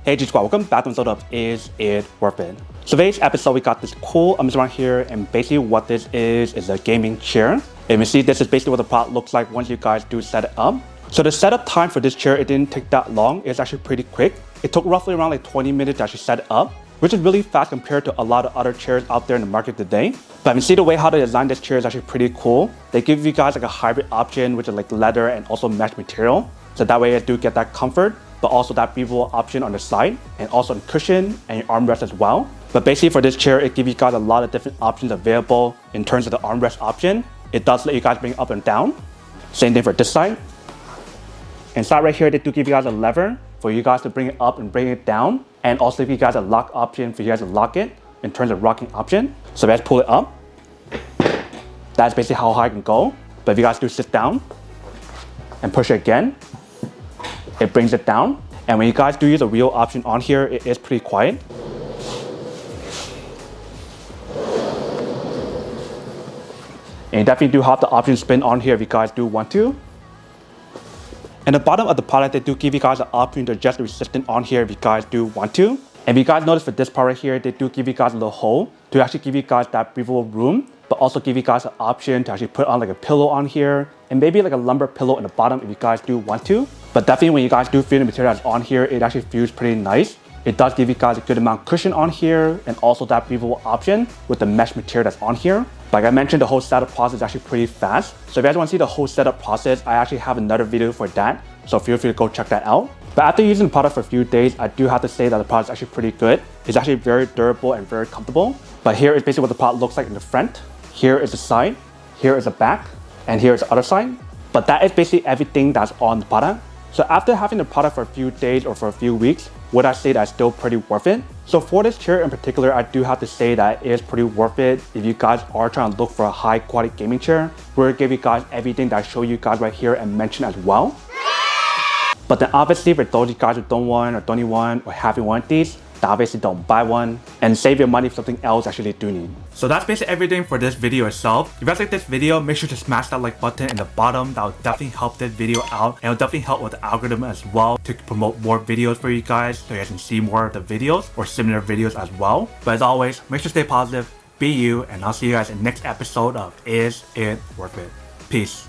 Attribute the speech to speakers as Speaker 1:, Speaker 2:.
Speaker 1: Hey G Squad, welcome back to an episode of Is It Worth It? So today's episode we got this cool around here, and basically what this is a gaming chair. And you see this is basically what the product looks like once you guys do set it up. So the setup time for this chair, it didn't take that long. It's actually pretty quick. It took roughly around like 20 minutes to actually set it up, which is really fast compared to a lot of other chairs out there in the market today. But you see the way how they designed this chair is actually pretty cool. They give you guys like a hybrid option, which is like leather and also mesh material. So that way you do get that comfort, but also that breathable option on the side, and also the cushion and your armrest as well. But basically for this chair, it gives you guys a lot of different options available in terms of the armrest option. It does let you guys bring it up and down. Same thing for this side. Inside right here, they do give you guys a lever for you guys to bring it up and bring it down, and also give you guys a lock option for you guys to lock it in terms of rocking option. So let's pull it up. That's basically how high it can go. But if you guys do sit down and push it again, it brings it down. And when you guys do use the wheel option on here, it is pretty quiet. And you definitely do have the option spin on here if you guys do want to. And the bottom of the product, they do give you guys an option to adjust the resistance on here if you guys do want to. And if you guys notice for this part right here, they do give you guys a little hole to actually give you guys that breathable room, but also give you guys an option to actually put on like a pillow on here, and maybe like a lumbar pillow in the bottom if you guys do want to. But definitely when you guys do feel the material that's on here, it actually feels pretty nice. It does give you guys a good amount of cushion on here, and also that breathable option with the mesh material that's on here. Like I mentioned, the whole setup process is actually pretty fast. So if you guys want to see the whole setup process, I actually have another video for that. So feel free to go check that out. But after using the product for a few days, I do have to say that the product is actually pretty good. It's actually very durable and very comfortable. But here is basically what the product looks like in the front. Here is the side, here is the back, and here is the other side. But that is basically everything that's on the product. So after having the product for a few days or for a few weeks, would I say that's still pretty worth it? So for this chair in particular, I do have to say that it is pretty worth it if you guys are trying to look for a high quality gaming chair. We'll give you guys everything that I show you guys right here and mention as well. But then obviously for those of you guys who don't want or don't need one or haven't wanted these, obviously don't buy one and save your money for something else actually do need. So that's basically everything for this video itself. If you guys like this video, make sure to smash that like button in the bottom. That will definitely help this video out, and it will definitely help with the algorithm as well to promote more videos for you guys, so you guys can see more of the videos or similar videos as well. But as always, make sure to stay positive, be you, and I'll see you guys in the next episode of Is It Worth It? Peace.